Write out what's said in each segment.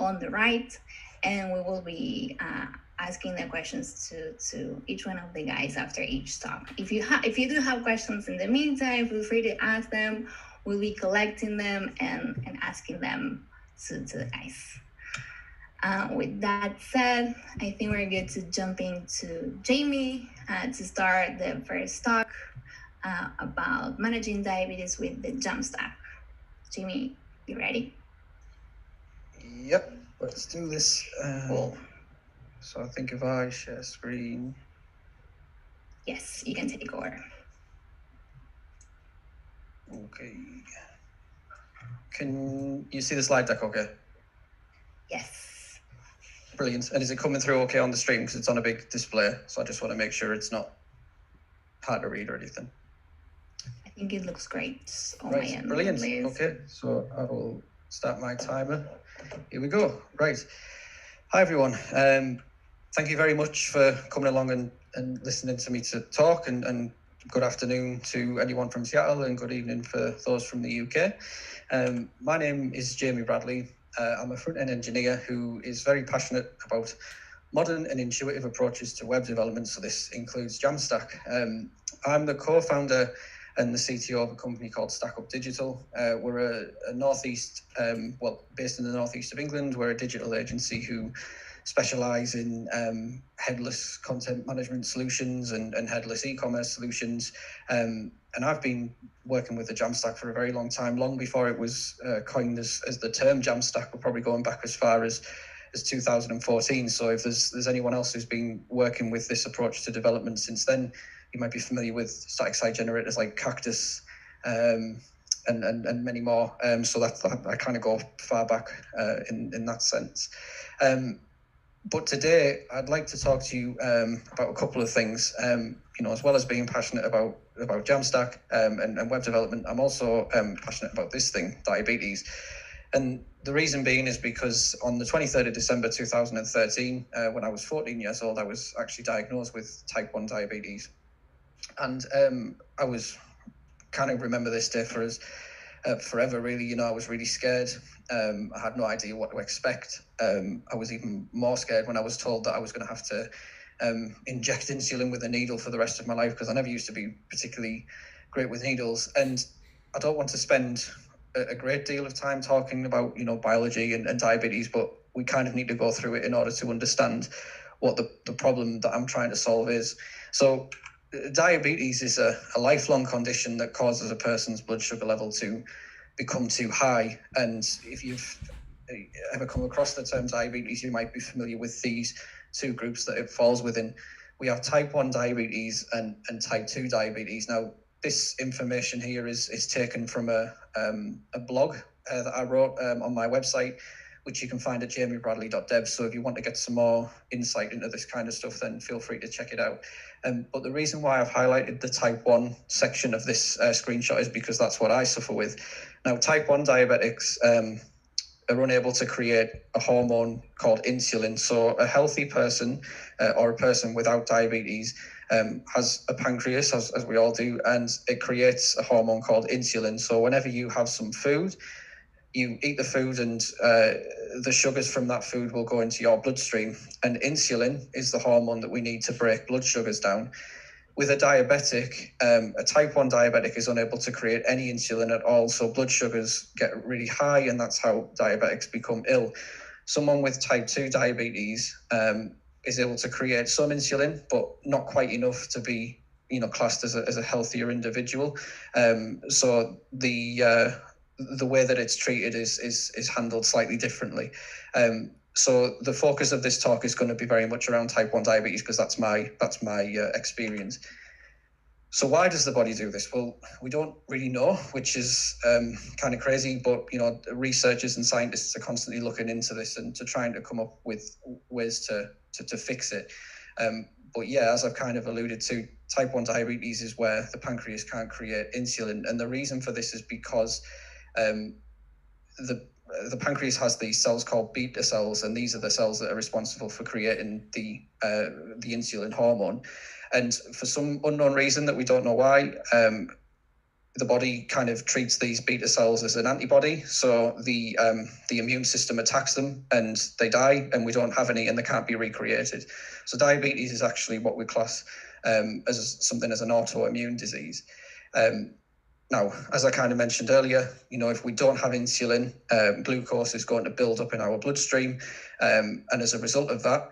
on the right, and we will be asking the questions to each one of the guys after each talk. If you do have questions in the meantime, feel free to ask them. We'll be collecting them and asking them to the guys. With that said, I think we're good to jump into Jamie to start the first talk about managing diabetes with the JAMstack. Jamie, you ready? Yep, let's do this. Cool. So I think if I share screen. Yes, you can take over. Okay. Can you see the slide deck okay? Yes. Brilliant. And is it coming through okay on the stream? Because it's on a big display. So I just want to make sure it's not hard to read or anything. I think it looks great on right, my end. Brilliant. Okay, so I will start my timer. Here we go. Right. Hi, everyone. Thank you very much for coming along and listening to me to talk, and good afternoon to anyone from Seattle, and good evening for those from the UK. My name is Jamie Bradley. I'm a front-end engineer who is very passionate about modern and intuitive approaches to web development, so this includes JAMstack. I'm the co-founder and the CTO of a company called StackUp Digital. We're a northeast, based in the northeast of England. We're a digital agency who specialize in headless content management solutions and headless e-commerce solutions. And I've been working with the JAMstack for a very long time, long before it was coined as the term JAMstack. We're probably going back as far as 2014. So if there's anyone else who's been working with this approach to development since then, you might be familiar with static site generators like Cactus and many more. So I kind of go far back in that sense. But today I'd like to talk to you about a couple of things. As well as being passionate about JAMstack and web development, I'm also passionate about this thing, diabetes. And the reason being is because on the 23rd of December 2013, when I was 14 years old, I was actually diagnosed with type 1 diabetes. And I was kind of remember this day for us forever, really. I was really scared. I had no idea what to expect. I was even more scared when I was told that I was going to have to inject insulin with a needle for the rest of my life, because I never used to be particularly great with needles. And I don't want to spend a great deal of time talking about, biology and diabetes, but we kind of need to go through it in order to understand what the problem that I'm trying to solve is. So diabetes is a lifelong condition that causes a person's blood sugar level to become too high. And if you've ever come across the term diabetes, you might be familiar with these two groups that it falls within. We have type 1 diabetes and type 2 diabetes. Now, this information here is taken from a blog that I wrote on my website, which you can find at jamiebradley.dev. So if you want to get some more insight into this kind of stuff, then feel free to check it out. But the reason why I've highlighted the type 1 section of this screenshot is because that's what I suffer with. Now, type 1 diabetics are unable to create a hormone called insulin. So a healthy person or a person without diabetes has a pancreas, as we all do, and it creates a hormone called insulin. So whenever you have some food, you eat the food, and the sugars from that food will go into your bloodstream. And insulin is the hormone that we need to break blood sugars down. With a diabetic, a type 1 diabetic is unable to create any insulin at all. So blood sugars get really high, and that's how diabetics become ill. Someone with type 2 diabetes is able to create some insulin, but not quite enough to be, classed as a healthier individual. So the way that it's treated is handled slightly differently. So the focus of this talk is going to be very much around type 1 diabetes, because that's my experience. So why does the body do this? Well, we don't really know, which is kind of crazy, but researchers and scientists are constantly looking into this and trying to come up with ways to fix it. But yeah, as I've kind of alluded to, type 1 diabetes is where the pancreas can't create insulin, and the reason for this is because the pancreas has these cells called beta cells, and these are the cells that are responsible for creating the insulin hormone. And for some unknown reason that we don't know why, the body kind of treats these beta cells as an antibody. So the immune system attacks them and they die, and we don't have any, and they can't be recreated. So diabetes is actually what we class as something as an autoimmune disease. Now, as I kind of mentioned earlier, if we don't have insulin, glucose is going to build up in our bloodstream. And as a result of that,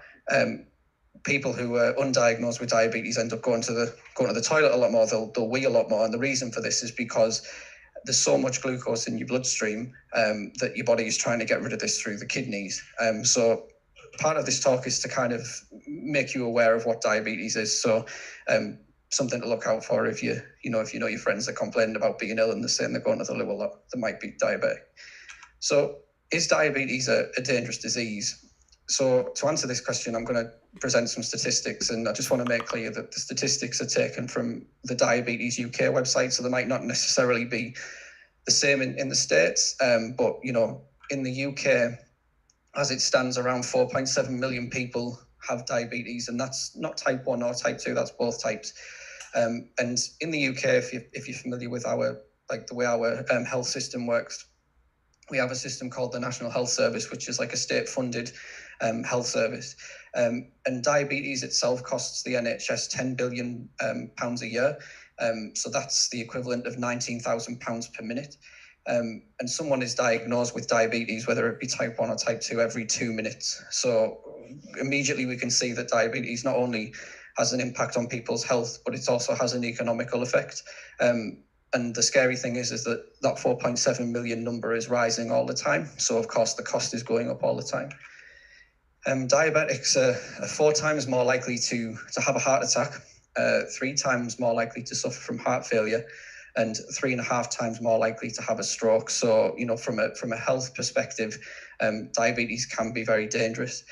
people who are undiagnosed with diabetes end up going to the toilet a lot more. They'll wee a lot more. And the reason for this is because there's so much glucose in your bloodstream that your body is trying to get rid of this through the kidneys. So part of this talk is to kind of make you aware of what diabetes is. So something to look out for if you know your friends are complaining about being ill and they're saying they're going to the loo a lot, they might be diabetic. So is diabetes a dangerous disease? So to answer this question, I'm going to present some statistics, and I just want to make clear that the statistics are taken from the Diabetes UK website, so they might not necessarily be the same in the States, but in the UK, as it stands, around 4.7 million people have diabetes, and that's not type 1 or type 2, that's both types. And in the UK, if you're familiar with the way our health system works, we have a system called the National Health Service, which is like a state-funded health service. And diabetes itself costs the NHS £10 billion a year. So that's the equivalent of £19,000 per minute. And someone is diagnosed with diabetes, whether it be type 1 or type 2, every 2 minutes. So immediately we can see that diabetes not only has an impact on people's health, but it also has an economical effect. And the scary thing is that 4.7 million number is rising all the time. So of course the cost is going up all the time. Diabetics are 4 times more likely to have a heart attack, 3 times more likely to suffer from heart failure, and 3.5 times more likely to have a stroke. So, from a health perspective, diabetes can be very dangerous.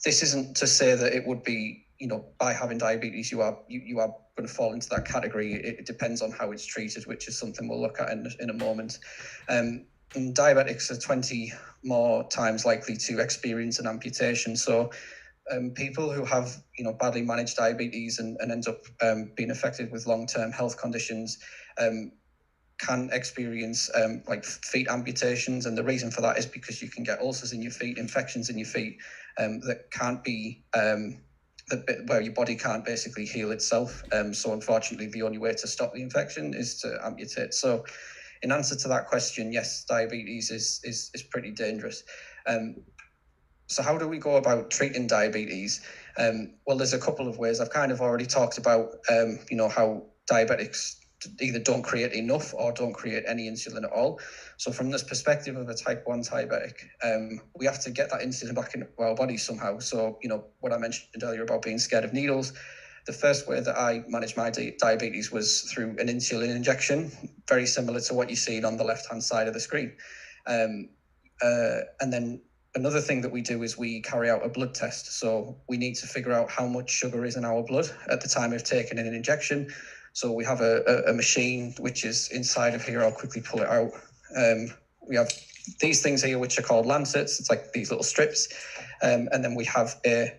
This isn't to say that it would be, by having diabetes, you are going to fall into that category. It depends on how it's treated, which is something we'll look at in a moment. And diabetics are 20 more times likely to experience an amputation. So people who have, badly managed diabetes and end up being affected with long-term health conditions can experience feet amputations. And the reason for that is because you can get ulcers in your feet, infections in your feet that can't be, where your body can't basically heal itself. So unfortunately, the only way to stop the infection is to amputate. So in answer to that question, yes, diabetes is pretty dangerous. So how do we go about treating diabetes? Well, there's a couple of ways. I've kind of already talked about, how diabetics either don't create enough or don't create any insulin at all. So from this perspective of a type 1 diabetic, we have to get that insulin back in our body somehow. So, what I mentioned earlier about being scared of needles, the first way that I managed my diabetes was through an insulin injection, very similar to what you're seeing on the left-hand side of the screen. And then another thing that we do is we carry out a blood test. So we need to figure out how much sugar is in our blood at the time of taking an injection. So we have a machine which is inside of here. I'll quickly pull it out. We have these things here which are called lancets. It's like these little strips. And then we have a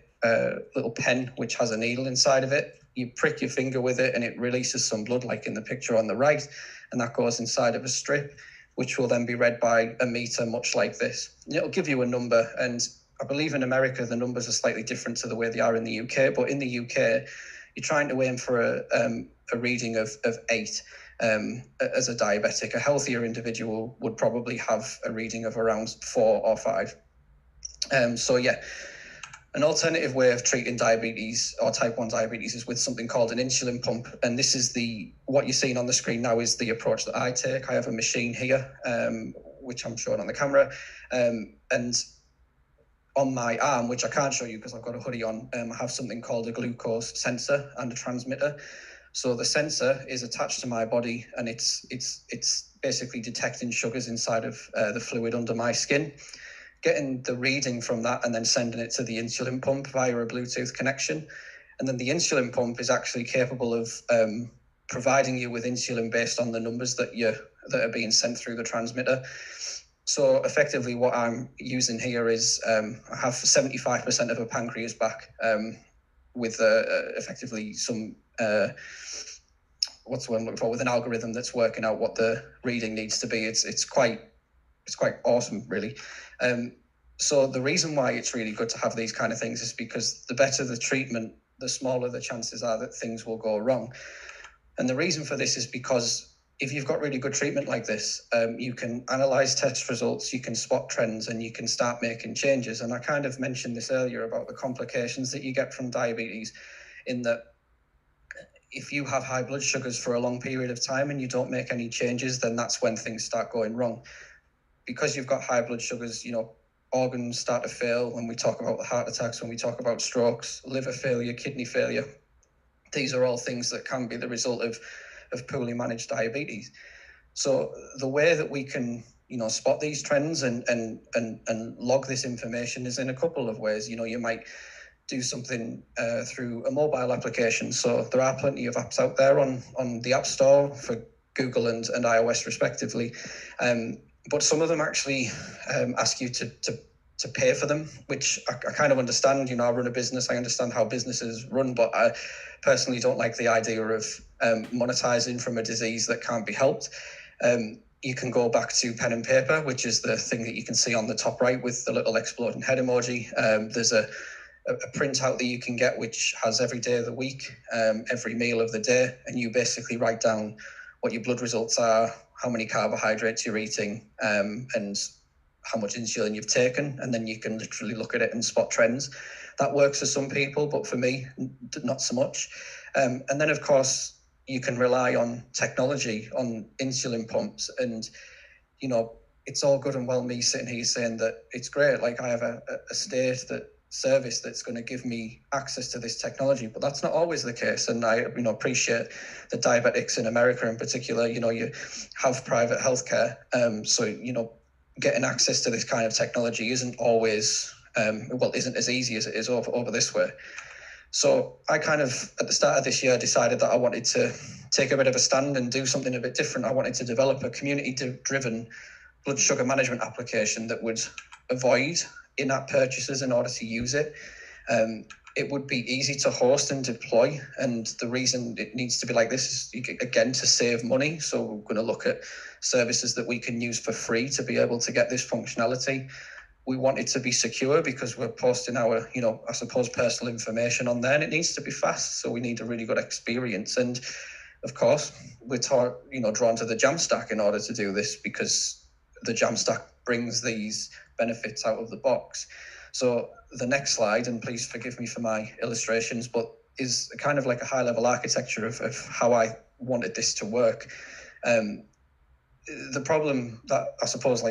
little pen which has a needle inside of it. You prick your finger with it and it releases some blood, like in the picture on the right, and that goes inside of a strip, which will then be read by a meter, much like this. And it'll give you a number, and I believe in America the numbers are slightly different to the way they are in the UK, but in the UK you're trying to aim for a reading of 8 as a diabetic. A healthier individual would probably have a reading of around 4 or 5. So yeah, an alternative way of treating diabetes or type 1 diabetes is with something called an insulin pump. And this is what you're seeing on the screen now is the approach that I take. I have a machine here, which I'm showing on the camera. And on my arm, which I can't show you because I've got a hoodie on, I have something called a glucose sensor and a transmitter. So the sensor is attached to my body, and it's basically detecting sugars inside of the fluid under my skin, getting the reading from that and then sending it to the insulin pump via a Bluetooth connection. And then the insulin pump is actually capable of providing you with insulin based on the numbers that are being sent through the transmitter. So effectively what I'm using here is I have 75% of a pancreas back with effectively some what's the word I'm looking for, with an algorithm that's working out what the reading needs to be. It's quite awesome, really. So the reason why it's really good to have these kind of things is because the better the treatment, the smaller the chances are that things will go wrong. And the reason for this is because if you've got really good treatment like this, you can analyze test results, you can spot trends, and you can start making changes. And I kind of mentioned this earlier about the complications that you get from diabetes, in that if you have high blood sugars for a long period of time and you don't make any changes, then that's when things start going wrong. Because you've got high blood sugars, organs start to fail. When we talk about the heart attacks, when we talk about strokes, liver failure, kidney failure, these are all things that can be the result of poorly managed diabetes. So the way that we can, spot these trends and log this information is in a couple of ways. You might do something through a mobile application. So there are plenty of apps out there on the App Store for Google and iOS respectively. But some of them actually ask you to pay for them, which I kind of understand. I run a business. I understand how businesses run, but I personally don't like the idea of monetizing from a disease that can't be helped. You can go back to pen and paper, which is the thing that you can see on the top right with the little exploding head emoji. There's a printout that you can get which has every day of the week, every meal of the day, and you basically write down what your blood results are, how many carbohydrates you're eating, and how much insulin you've taken, and then you can literally look at it and spot trends. That works for some people, but for me, not so much. And then, of course, you can rely on technology, on insulin pumps, and, it's all good and well me sitting here saying that it's great. Like, I have a state service that's going to give me access to this technology, but that's not always the case. And I appreciate the diabetics in America in particular. You have private healthcare, so getting access to this kind of technology isn't always isn't as easy as it is over this way. So I kind of, at the start of this year, decided that I wanted to take a bit of a stand and do something a bit different. I wanted to develop a community-driven blood sugar management application that would avoid in-app purchases in order to use it. It would be easy to host and deploy, and the reason it needs to be like this is, again, to save money. So we're going to look at services that we can use for free to be able to get this functionality. We want it to be secure because we're posting our, I suppose, personal information on there, and it needs to be fast. So we need a really good experience. And of course, we're drawn to the JAMstack in order to do this, because the JAMstack brings these benefits out of the box. So the next slide, and please forgive me for my illustrations, but is kind of like a high-level architecture of how I wanted this to work. The problem that I suppose,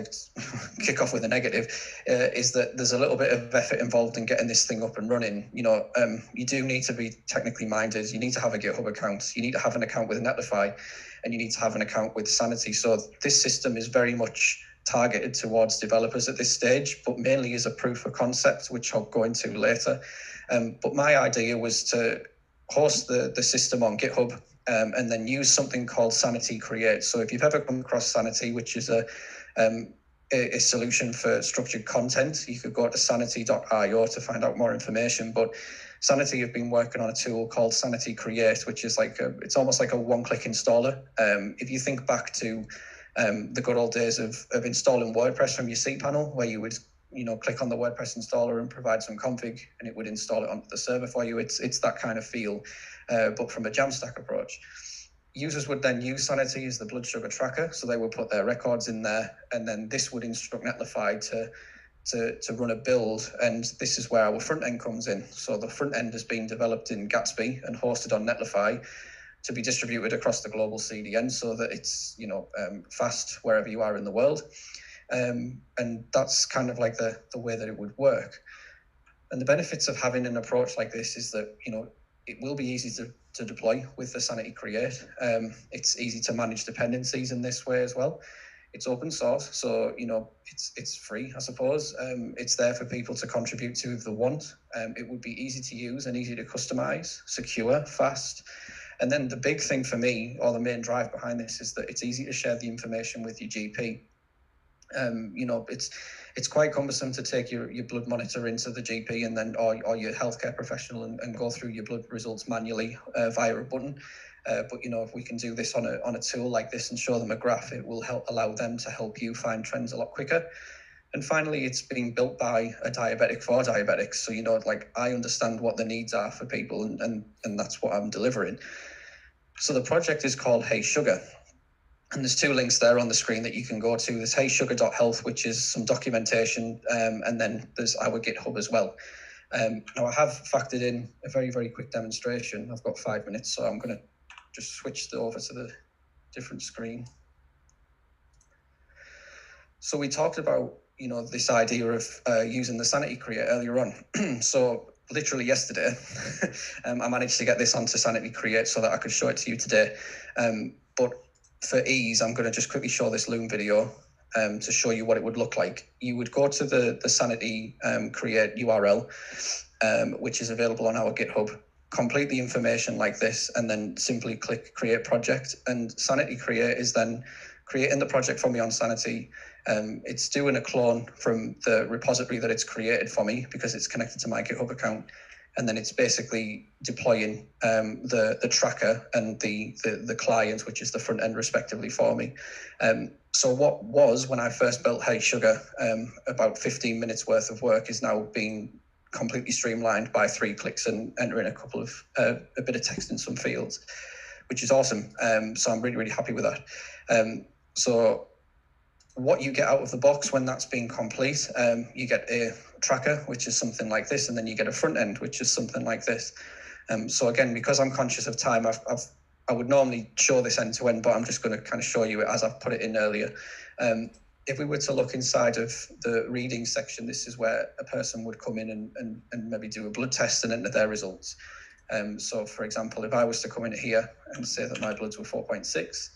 kick off with a negative, is that there's a little bit of effort involved in getting this thing up and running. You do need to be technically minded. You need to have a GitHub account. You need to have an account with Netlify, and you need to have an account with Sanity. So this system is very much targeted towards developers at this stage, but mainly as a proof of concept, which I'll go into later. But my idea was to host the system on GitHub, and then use something called Sanity Create. So if you've ever come across Sanity, which is a solution for structured content, you could go to sanity.io to find out more information. But Sanity have been working on a tool called Sanity Create, which is it's almost like a one-click installer. If you think back to the good old days of installing WordPress from your cPanel, where you would click on the WordPress installer and provide some config, and it would install it onto the server for you. It's that kind of feel, but from a JAMstack approach. Users would then use Sanity as the blood sugar tracker, so they would put their records in there, and then this would instruct Netlify to run a build, and this is where our front end comes in. So the front end has been developed in Gatsby and hosted on Netlify to be distributed across the global CDN, so that it's fast wherever you are in the world. And that's kind of like the way that it would work. And the benefits of having an approach like this is that it will be easy to deploy with the Sanity Create. It's easy to manage dependencies in this way as well. It's open source, so it's free, I suppose. It's there for people to contribute to if they want. It would be easy to use and easy to customize, secure, fast. And then the big thing for me, or the main drive behind this, is that it's easy to share the information with your GP. It's quite cumbersome to take your blood monitor into the GP and then or your healthcare professional and go through your blood results manually via a button. But if we can do this on a tool like this and show them a graph, it will allow them to help you find trends a lot quicker. And finally, it's being built by a diabetic for diabetics. So, I understand what the needs are for people, and that's what I'm delivering. So the project is called Hey Sugar. And there's 2 links there on the screen that you can go to. There's heysugar.health, which is some documentation, and then there's our GitHub as well. Now, I have factored in a very, very quick demonstration. I've got 5 minutes, so I'm going to just switch over to the different screen. So we talked about this idea of using the Sanity Create earlier on. So literally yesterday, I managed to get this onto Sanity Create so that I could show it to you today. But for ease, I'm going to just quickly show this Loom video to show you what it would look like. You would go to the Sanity Create URL, which is available on our GitHub, complete the information like this, and then simply click Create Project. And Sanity Create is then creating the project for me on Sanity. It's doing a clone from the repository that it's created for me because it's connected to my GitHub account. And then it's basically deploying the tracker and the client, which is the front end respectively for me. So what was, when I first built Hey Sugar, about 15 minutes worth of work is now being completely streamlined by 3 clicks and entering a bit of text in some fields, which is awesome. So I'm really, really happy with that. So what you get out of the box when that's being complete, you get a tracker, which is something like this, and then you get a front end, which is something like this. So again, because I'm conscious of time, I would normally show this end to end, but I'm just going to kind of show you it as I've put it in earlier. If we were to look inside of the reading section, this is where a person would come in and maybe do a blood test and enter their results. So for example, if I was to come in here and say that my bloods were 4.6,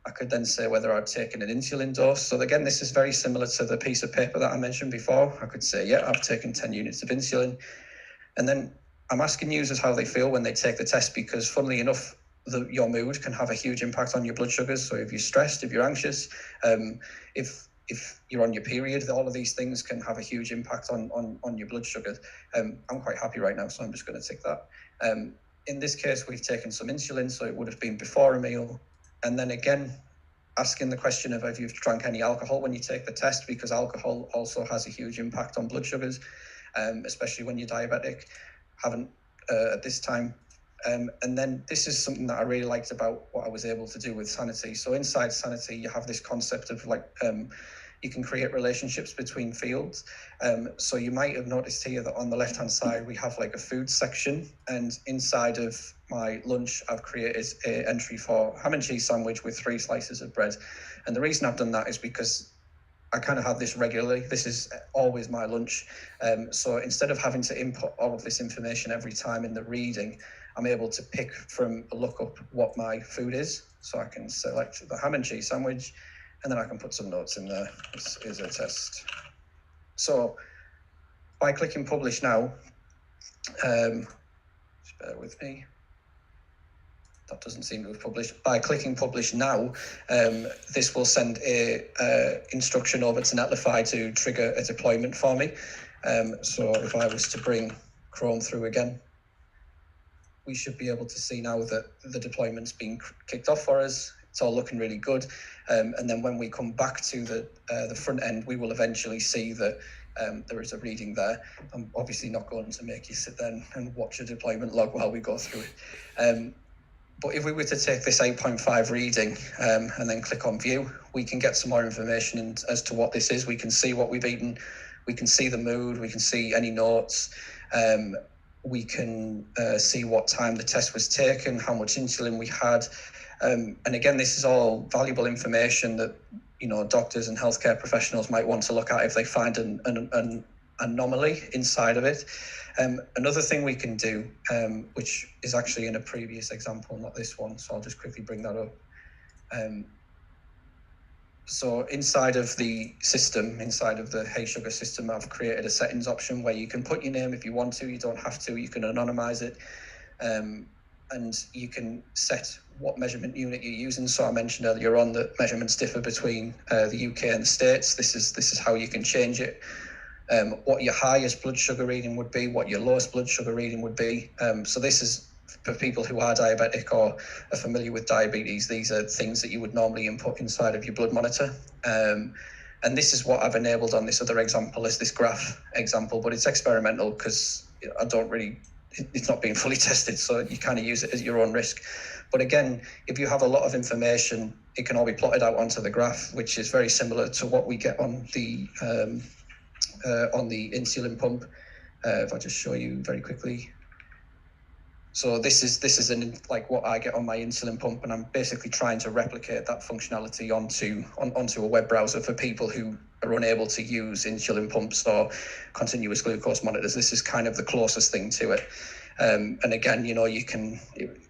I could then say whether I'd taken an insulin dose. So again, this is very similar to the piece of paper that I mentioned before. I could say, yeah, I've taken 10 units of insulin. And then I'm asking users how they feel when they take the test, because funnily enough, your mood can have a huge impact on your blood sugars. So if you're stressed, if you're anxious, if you're on your period, all of these things can have a huge impact on your blood sugars. I'm quite happy right now, so I'm just going to tick that. In this case, we've taken some insulin, so it would have been before a meal. And then again, asking the question of if you've drank any alcohol when you take the test, because alcohol also has a huge impact on blood sugars, especially when you're diabetic. Haven't at this time. And then this is something that I really liked about what I was able to do with Sanity. So inside Sanity, you have this concept of you can create relationships between fields. So you might have noticed here that on the left-hand side, we have a food section. And inside of my lunch, I've created an entry for ham and cheese sandwich with 3 slices of bread. And the reason I've done that is because I kind of have this regularly. This is always my lunch. So instead of having to input all of this information every time in the reading, I'm able to pick from a lookup what my food is. So I can select the ham and cheese sandwich, and then I can put some notes in there. This is a test. So by clicking publish now, just bear with me. That doesn't seem to have published. By clicking publish now, this will send a instruction over to Netlify to trigger a deployment for me. So if I was to bring Chrome through again, we should be able to see now that the deployment's been kicked off for us. It's all looking really good. And then when we come back to the front end, we will eventually see that there is a reading there. I'm obviously not going to make you sit there and watch a deployment log while we go through it. But if we were to take this 8.5 reading and then click on view, we can get some more information as to what this is. We can see what we've eaten. We can see the mood. We can see any notes. We can see what time the test was taken, how much insulin we had. And again, this is all valuable information that doctors and healthcare professionals might want to look at if they find an anomaly inside of it. Another thing we can do, which is actually in a previous example, not this one, so I'll just quickly bring that up. So inside of the system, inside of the Hey Sugar system, I've created a settings option where you can put your name if you want to. You don't have to. You can anonymize it. And you can set what measurement unit you're using. So I mentioned earlier on that measurements differ between the UK and the States. This is how you can change it. What your highest blood sugar reading would be, what your lowest blood sugar reading would be. So this is for people who are diabetic or are familiar with diabetes, these are things that you would normally input inside of your blood monitor. And this is what I've enabled on this other example, is this graph example, but it's experimental because it's not being fully tested, so you kind of use it at your own risk. But again, if you have a lot of information, it can all be plotted out onto the graph, which is very similar to what we get on the insulin pump. If I just show you very quickly. So this is like what I get on my insulin pump, and I'm basically trying to replicate that functionality onto a web browser for people who are unable to use insulin pumps or continuous glucose monitors. This is kind of the closest thing to it. And again, you can,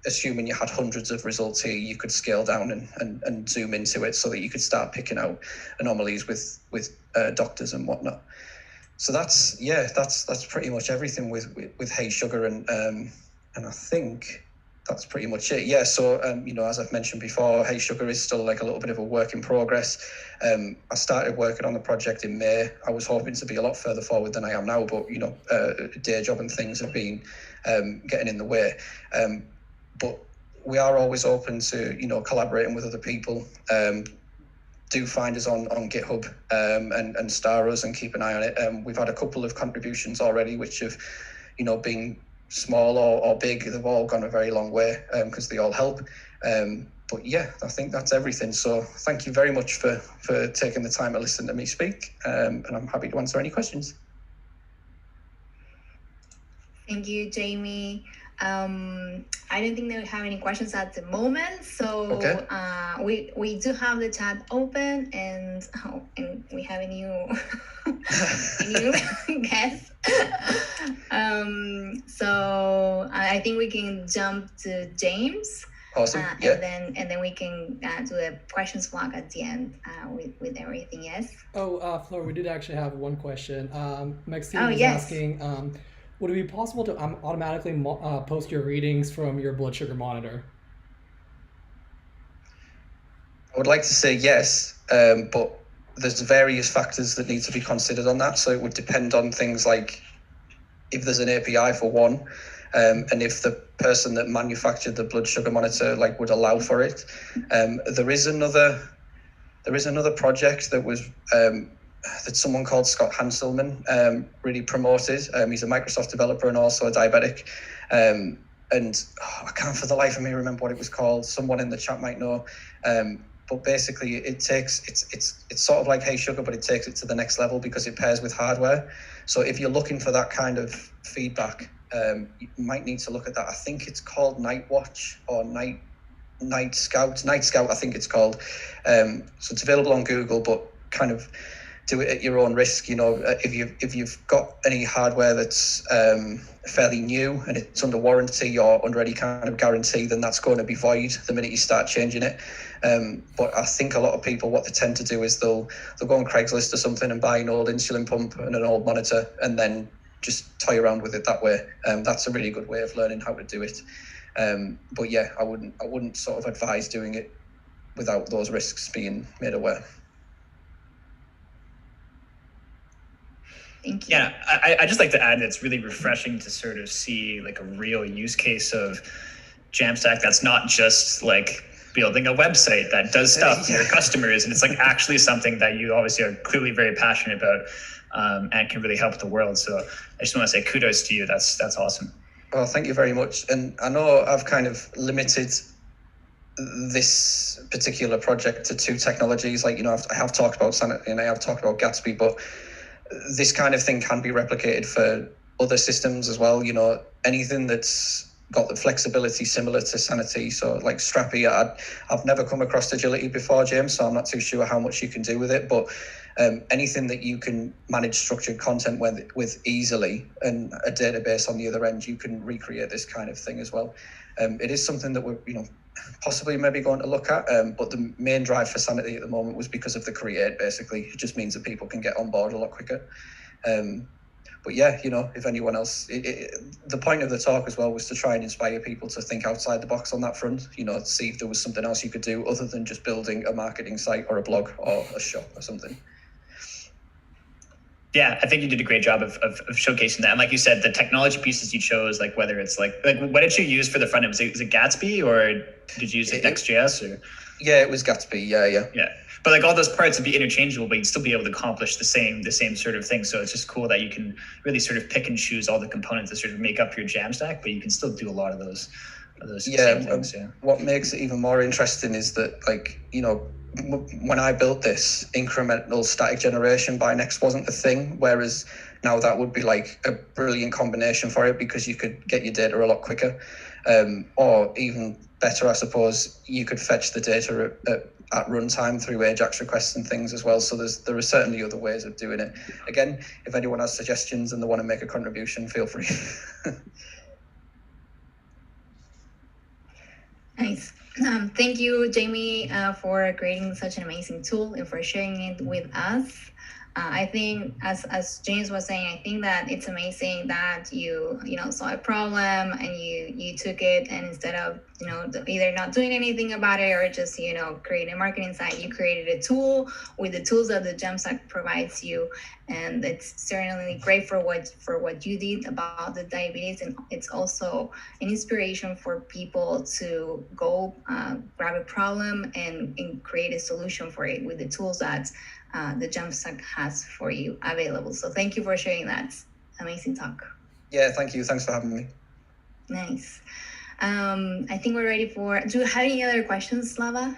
assuming you had hundreds of results here, you could scale down and zoom into it so that you could start picking out anomalies with doctors and whatnot. So that's pretty much everything with Hey Sugar, and I think that's pretty much it. Yeah. So as I've mentioned before, Hey Sugar is still like a little bit of a work in progress. I started working on the project in May. I was hoping to be a lot further forward than I am now, but day job and things have been getting in the way. But we are always open to collaborating with other people. Do find us on GitHub and star us and keep an eye on it. We've had a couple of contributions already, which have, been small or big. They've all gone a very long way because they all help. But yeah, I think that's everything. So thank you very much for taking the time to listen to me speak. And I'm happy to answer any questions. Thank you, Jamie. I don't think that we have any questions at the moment, so okay. We do have the chat open, and we have a new guest. So I think we can jump to James. Awesome. Yeah. And then we can do a questions block at the end with everything. Yes. Flora, we did actually have one question. Maxine was asking. Would it be possible to automatically post your readings from your blood sugar monitor? I would like to say yes, but there's various factors that need to be considered on that. So it would depend on things like if there's an API for one, and if the person that manufactured the blood sugar monitor would allow for it. There is another project that was that someone called Scott Hanselman really promoted. He's a Microsoft developer and also a diabetic. And I can't for the life of me remember what it was called. Someone in the chat might know. But basically it's sort of like Hey Sugar, but it takes it to the next level because it pairs with hardware. So if you're looking for that kind of feedback, you might need to look at that. I think it's called Night Watch or Night Scout, I think it's called. So it's available on Google, but kind of do it at your own risk. If you've got any hardware that's fairly new and it's under warranty or under any kind of guarantee, then that's going to be void the minute you start changing it. But I think a lot of people, what they tend to do is they'll go on Craigslist or something and buy an old insulin pump and an old monitor and then just toy around with it that way. That's a really good way of learning how to do it. But yeah, I wouldn't sort of advise doing it without those risks being made aware. Thank you. Yeah, I just like to add that it's really refreshing to sort of see a real use case of JAMstack that's not just building a website that does stuff for your customers, and it's actually something that you obviously are clearly very passionate about and can really help the world. So I just want to say kudos to you. That's awesome. Well, thank you very much. And I know I've kind of limited this particular project to two technologies. I have talked about Sanity and I have talked about Gatsby, but this kind of thing can be replicated for other systems as well. Anything that's got the flexibility similar to Sanity. So like Strappy, I've never come across Agility before, James, so I'm not too sure how much you can do with it. But anything that you can manage structured content with easily and a database on the other end, you can recreate this kind of thing as well. It is something that we're possibly maybe going to look at, but the main drive for Sanity at the moment was because of the create. Basically, it just means that people can get on board a lot quicker. But yeah, if anyone else, the point of the talk as well was to try and inspire people to think outside the box on that front. See if there was something else you could do other than just building a marketing site or a blog or a shop or something. Yeah, I think you did a great job of showcasing that. And like you said, the technology pieces you chose, like whether it's like what did you use for the front end? Was it Gatsby, or did you use next.js? Or yeah, it was Gatsby. Yeah. But like all those parts would be interchangeable, but you'd still be able to accomplish the same sort of thing. So it's just cool that you can really sort of pick and choose all the components that sort of make up your JAMstack, but you can still do a lot of those same things. Yeah. What makes it even more interesting is that, like, you know, when I built this, incremental static generation by Next wasn't a thing, whereas now that would be like a brilliant combination for it, because you could get your data a lot quicker, or even better, I suppose, you could fetch the data at runtime through Ajax requests and things as well. So there are certainly other ways of doing it. Again, if anyone has suggestions and they want to make a contribution, feel free. Nice. Thank you, Jamie, for creating such an amazing tool and for sharing it with us. I think, as James was saying, I think that it's amazing that you saw a problem and you took it, and instead of either not doing anything about it or just creating a marketing site, you created a tool with the tools that the JAMstack provides you, and it's certainly great for what you did about the diabetes, and it's also an inspiration for people to go grab a problem and create a solution for it with the tools that the JAMstack has for you available. So thank you for sharing that amazing talk. Yeah, thank you. Thanks for having me. Nice. I think we're ready do you have any other questions, Slava?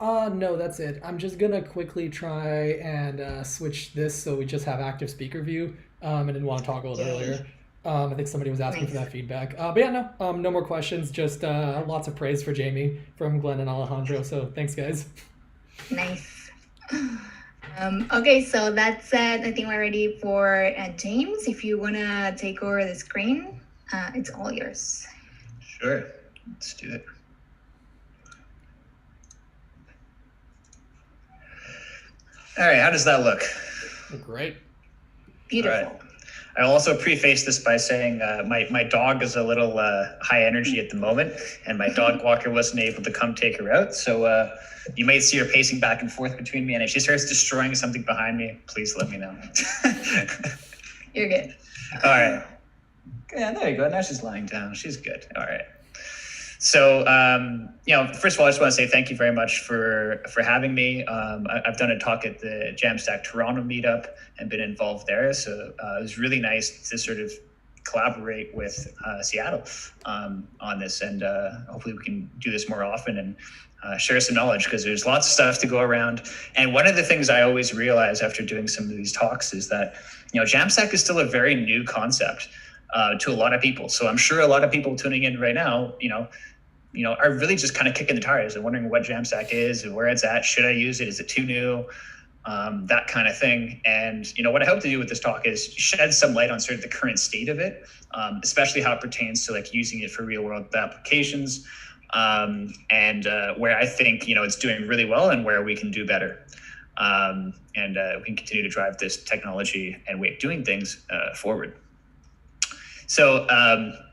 No, that's it. I'm just gonna quickly try and switch this so we just have active speaker view. I didn't want to toggle it earlier. I think somebody was asking for that feedback. But yeah, no more questions. Just lots of praise for Jamie from Glenn and Alejandro. So thanks, guys. Nice. Okay, so that said, I think we're ready for James. If you want to take over the screen, it's all yours. Sure, let's do it. All right, how does that look? Great. Beautiful. All right. I'll also preface this by saying my dog is a little high energy at the moment, and my dog walker wasn't able to come take her out. So you might see her pacing back and forth between me, and if she starts destroying something behind me, please let me know. You're good. All right. Yeah, there you go. Now she's lying down. She's good. All right. So, first of all, I just want to say thank you very much for having me. I've done a talk at the JAMstack Toronto Meetup and been involved there. So it was really nice to sort of collaborate with Seattle on this. And hopefully we can do this more often and share some knowledge, because there's lots of stuff to go around. And one of the things I always realize after doing some of these talks is that, JAMstack is still a very new concept to a lot of people. So I'm sure a lot of people tuning in right now, are really just kind of kicking the tires and wondering what JAMstack is and where it's at. Should I use it? Is it too new? That kind of thing. And, what I hope to do with this talk is shed some light on sort of the current state of it, especially how it pertains to like using it for real world applications, and where I think, it's doing really well and where we can do better. And we can continue to drive this technology and way of doing things forward. So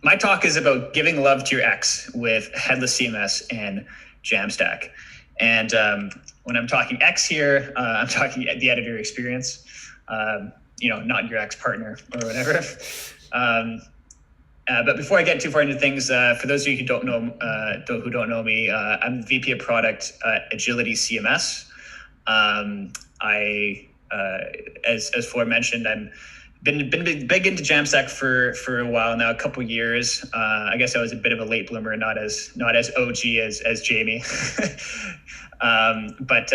my talk is about giving love to your ex with headless CMS and JAMstack. And when I'm talking ex here, I'm talking the editor experience, not your ex-partner or whatever. But before I get too far into things, for those of you who don't know me, I'm the VP of Product at AgilityCMS. As Flor mentioned, I'm been big into JAMstack for a while now, a couple of years. I guess I was a bit of a late bloomer, not as OG as Jamie. But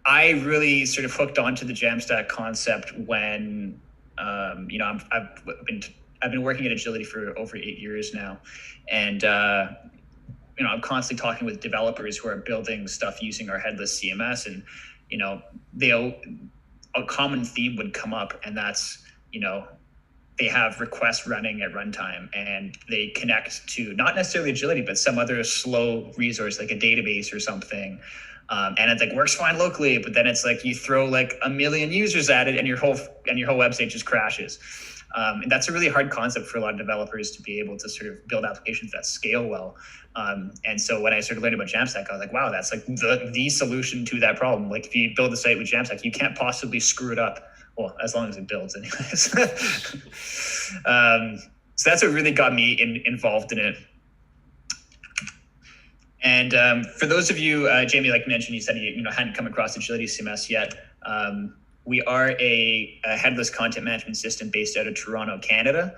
I really sort of hooked onto the JAMstack concept when I've been working at Agility for over 8 years now, and I'm constantly talking with developers who are building stuff using our headless CMS, and a common theme would come up, and that's, they have requests running at runtime and they connect to not necessarily Agility, but some other slow resource like a database or something. And it like works fine locally, but then it's like you throw like a million users at it and your whole website just crashes. And that's a really hard concept for a lot of developers to be able to sort of build applications that scale well. And so when I started learning about JAMstack, I was like, wow, that's like the solution to that problem. Like if you build a site with JAMstack, you can't possibly screw it up. Well, as long as it builds anyways. So that's what really got me involved in it. And for those of you, Jamie, like mentioned, you said you hadn't come across AgilityCMS yet. We are a headless content management system based out of Toronto, Canada.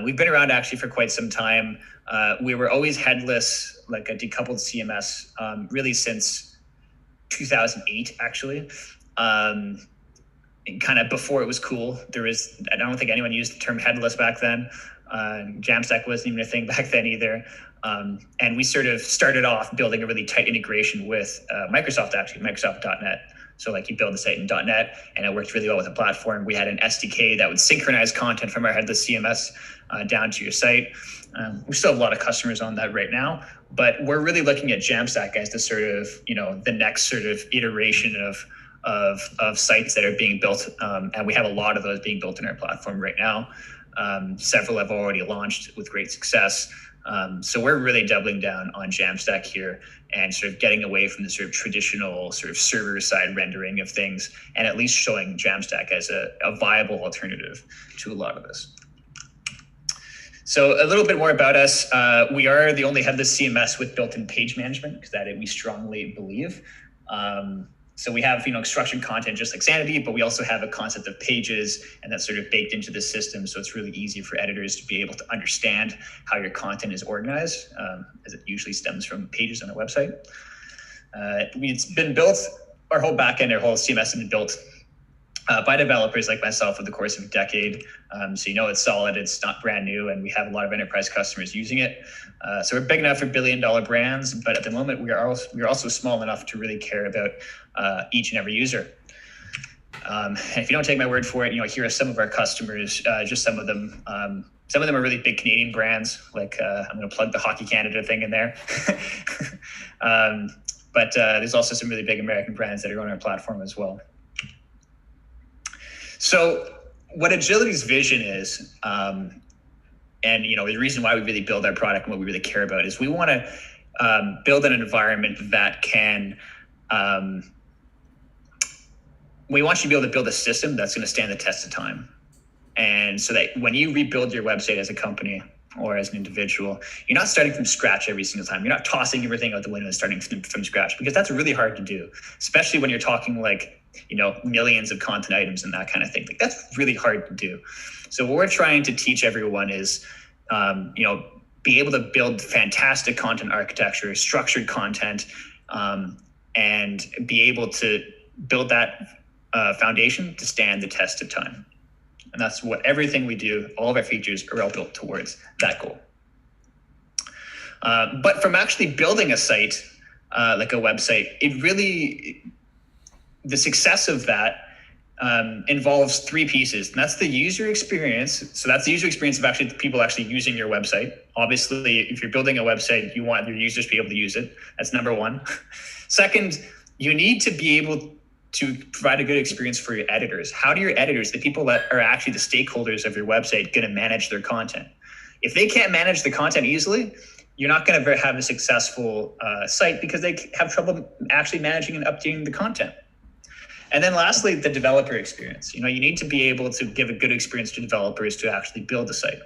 We've been around actually for quite some time. We were always headless, like a decoupled CMS, really since 2008, actually. Kind of before it was cool. I don't think anyone used the term headless back then. JAMstack wasn't even a thing back then either. And we sort of started off building a really tight integration with Microsoft, actually, Microsoft.NET. So like you build a site in .NET and it worked really well with the platform. We had an SDK that would synchronize content from our headless CMS down to your site. We still have a lot of customers on that right now, but we're really looking at JAMstack as the sort of, the next sort of iteration of sites that are being built. And we have a lot of those being built in our platform right now. Several have already launched with great success. So we're really doubling down on JAMstack here and sort of getting away from the sort of traditional sort of server side rendering of things and at least showing JAMstack as a viable alternative to a lot of this. So a little bit more about us. We are the only headless CMS with built-in page management, because that we strongly believe. So we have, structured content just like Sanity, but we also have a concept of pages, and that's sort of baked into the system. So it's really easy for editors to be able to understand how your content is organized, as it usually stems from pages on a website. It's been built, our whole backend, our whole CMS has been built by developers like myself over the course of a decade. So it's solid, it's not brand new, and we have a lot of enterprise customers using it. So we're big enough for billion-dollar brands, but at the moment we are also small enough to really care about each and every user. And if you don't take my word for it, here are some of our customers, just some of them. Some of them are really big Canadian brands, like I'm going to plug the Hockey Canada thing in there. But there's also some really big American brands that are on our platform as well. So what Agility's vision is, and the reason why we really build our product and what we really care about is we want to build an environment that can, we want you to be able to build a system that's going to stand the test of time. And so that when you rebuild your website as a company or as an individual, you're not starting from scratch every single time. You're not tossing everything out the window and starting from scratch, because that's really hard to do, especially when you're talking like, millions of content items and that kind of thing. Like that's really hard to do. So what we're trying to teach everyone is, be able to build fantastic content architecture, structured content, and be able to build that foundation to stand the test of time. And that's what everything we do, all of our features are all built towards that goal. But from actually building a site, like a website, the success of that involves three pieces, and that's the user experience. So that's the user experience of actually the people actually using your website. Obviously, if you're building a website, you want your users to be able to use it. That's number one. Second, you need to be able to provide a good experience for your editors. How do your editors, the people that are actually the stakeholders of your website, going to manage their content? If they can't manage the content easily, you're not going to have a successful site, because they have trouble actually managing and updating the content. And then lastly, the developer experience. You need to be able to give a good experience to developers to actually build the site.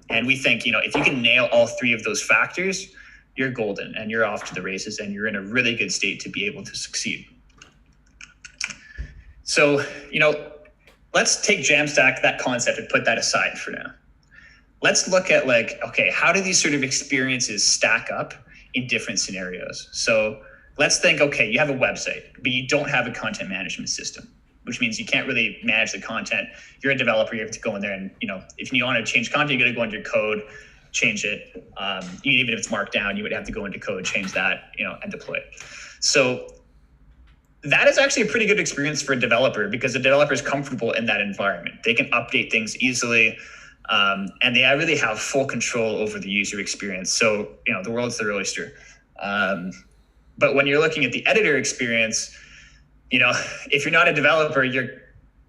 And we think, if you can nail all three of those factors, you're golden and you're off to the races and you're in a really good state to be able to succeed. So, let's take JAMstack, that concept, and put that aside for now. Let's look at how do these sort of experiences stack up in different scenarios? So let's think, you have a website, but you don't have a content management system, which means you can't really manage the content. If you're a developer, you have to go in there and, if you want to change content, you got to go into your code, change it. Even if it's marked down, you would have to go into code, change that, and deploy it. So that is actually a pretty good experience for a developer, because the developer is comfortable in that environment. They can update things easily, and they really have full control over the user experience. So, the world's their oyster. But when you're looking at the editor experience, if you're not a developer, you're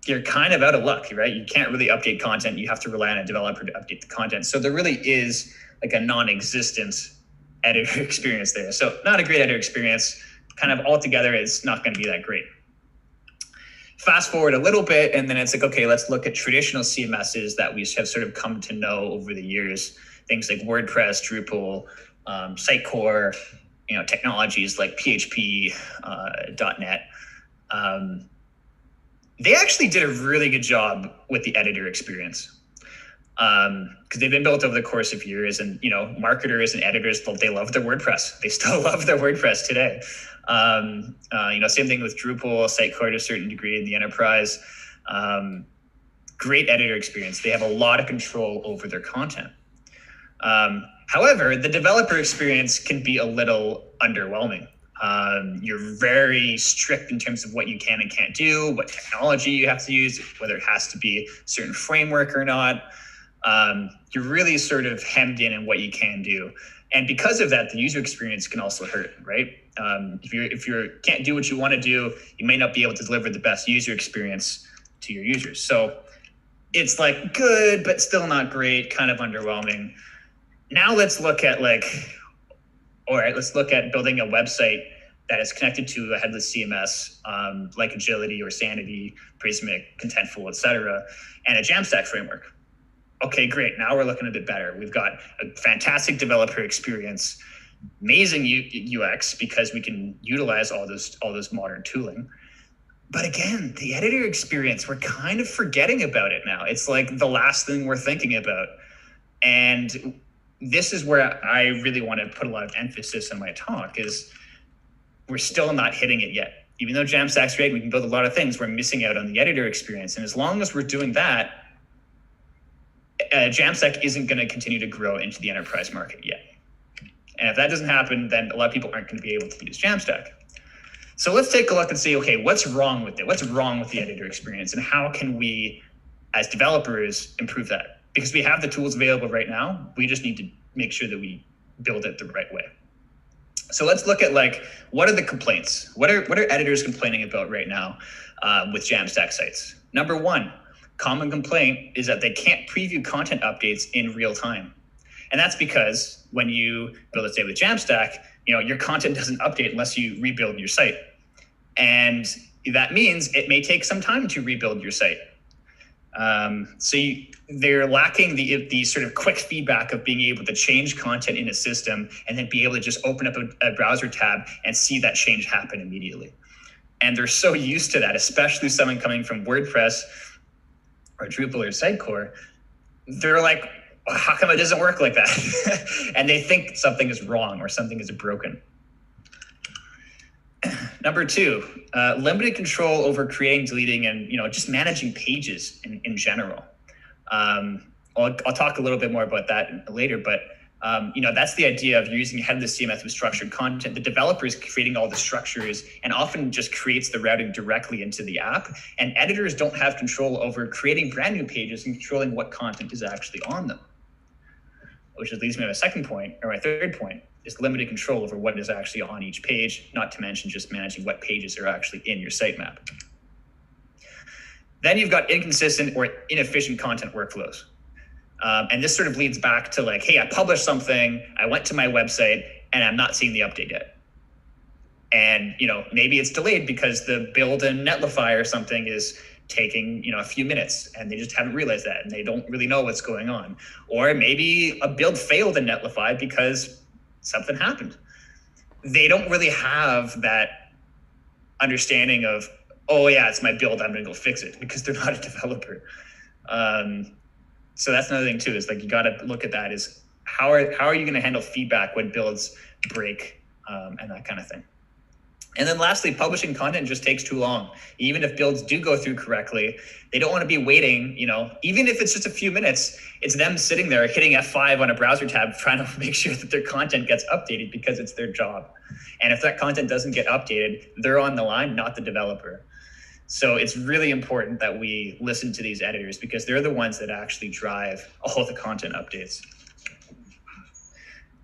you're kind of out of luck, right? You can't really update content. You have to rely on a developer to update the content. So there really is like a non-existent editor experience there. So not a great editor experience. Kind of altogether, it's not going to be that great. Fast forward a little bit, and then it's like, okay, let's look at traditional CMSs that we have sort of come to know over the years. Things like WordPress, Drupal, Sitecore, technologies like PHP, .NET. They actually did a really good job with the editor experience, because they've been built over the course of years, and marketers and editors, they love their WordPress. They still love their WordPress today. Same thing with Drupal, Sitecore to a certain degree in the enterprise. Great editor experience. They have a lot of control over their content. However, the developer experience can be a little underwhelming. You're very strict in terms of what you can and can't do, what technology you have to use, whether it has to be a certain framework or not. You're really sort of hemmed in what you can do. And because of that, the user experience can also hurt, right? If you can't do what you want to do, you may not be able to deliver the best user experience to your users. So it's like good, but still not great, kind of underwhelming. Now let's look at let's look at building a website that is connected to a headless CMS, like Agility or Sanity, Prismic, Contentful, etc., and a JAMstack framework. Okay, great. Now we're looking a bit better. We've got a fantastic developer experience, amazing UX, because we can utilize all this modern tooling. But again, the editor experience, we're kind of forgetting about it now. It's like the last thing we're thinking about. And this is where I really want to put a lot of emphasis in my talk, is we're still not hitting it yet. Even though JAMstack's great, we can build a lot of things, we're missing out on the editor experience. And as long as we're doing that, JAMstack isn't going to continue to grow into the enterprise market yet. And if that doesn't happen, then a lot of people aren't going to be able to use JAMstack. So let's take a look and see, okay, what's wrong with it? What's wrong with the editor experience? And how can we, as developers, improve that? Because we have the tools available right now. We just need to make sure that we build it the right way. So let's look at what are the complaints? What are editors complaining about right now with JAMstack sites? Number one, common complaint is that they can't preview content updates in real time. And that's because when you build a site with JAMstack, your content doesn't update unless you rebuild your site. And that means it may take some time to rebuild your site. They're lacking the sort of quick feedback of being able to change content in a system and then be able to just open up a browser tab and see that change happen immediately. And they're so used to that, especially someone coming from WordPress or Drupal or Sitecore. They're like, how come it doesn't work like that? And they think something is wrong or something is broken. Number two, limited control over creating, deleting, and just managing pages in general. I'll talk a little bit more about that later, but that's the idea of using headless CMS with structured content. The developer is creating all the structures and often just creates the routing directly into the app. And editors don't have control over creating brand new pages and controlling what content is actually on them. Which leads me to my second point, or my third point, is limited control over what is actually on each page, not to mention just managing what pages are actually in your sitemap. Then you've got inconsistent or inefficient content workflows. And this sort of leads back to hey, I published something, I went to my website, and I'm not seeing the update yet. And maybe it's delayed because the build in Netlify or something is taking a few minutes, and they just haven't realized that, and they don't really know what's going on. Or maybe a build failed in Netlify because something happened. They don't really have that understanding of, oh yeah, it's my build, I'm gonna go fix it, because they're not a developer. So that's another thing too, is you gotta look at that, is how are you gonna handle feedback when builds break, and that kind of thing. And then lastly, publishing content just takes too long. Even if builds do go through correctly, they don't want to be waiting, even if it's just a few minutes, it's them sitting there hitting F5 on a browser tab, trying to make sure that their content gets updated because it's their job. And if that content doesn't get updated, they're on the line, not the developer. So it's really important that we listen to these editors, because they're the ones that actually drive all the content updates.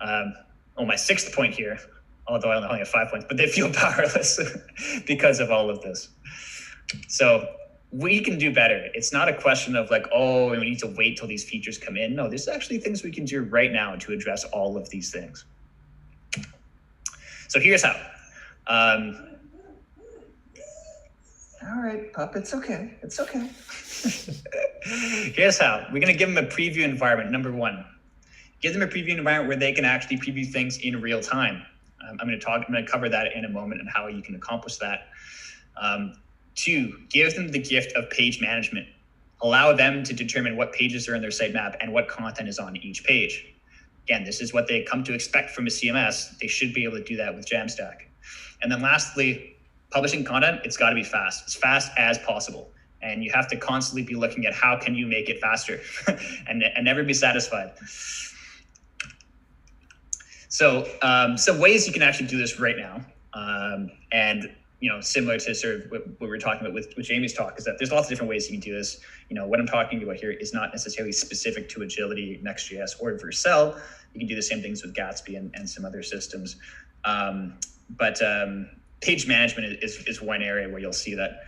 My sixth point here, although I only have 5 points, but they feel powerless because of all of this. So we can do better. It's not a question of like, oh, we need to wait till these features come in. No, there's actually things we can do right now to address all of these things. So here's how. All right, Pup, it's okay. It's okay. Here's how. We're going to give them a preview environment, number one. Give them a preview environment where they can actually preview things in real time. I'm going to cover that in a moment and how you can accomplish that. 2, give them the gift of page management. Allow them to determine what pages are in their sitemap and what content is on each page. Again, this is what they come to expect from a CMS. They should be able to do that with JAMstack. And then lastly, publishing content, it's got to be fast, as fast as possible. And you have to constantly be looking at how can you make it faster and never be satisfied. So ways you can actually do this right now. And similar to sort of what we were talking about with Jamie's talk, is that there's lots of different ways you can do this. What I'm talking about here is not necessarily specific to Agility, Next.js, or Vercel. You can do the same things with Gatsby and some other systems. But page management is one area where you'll see that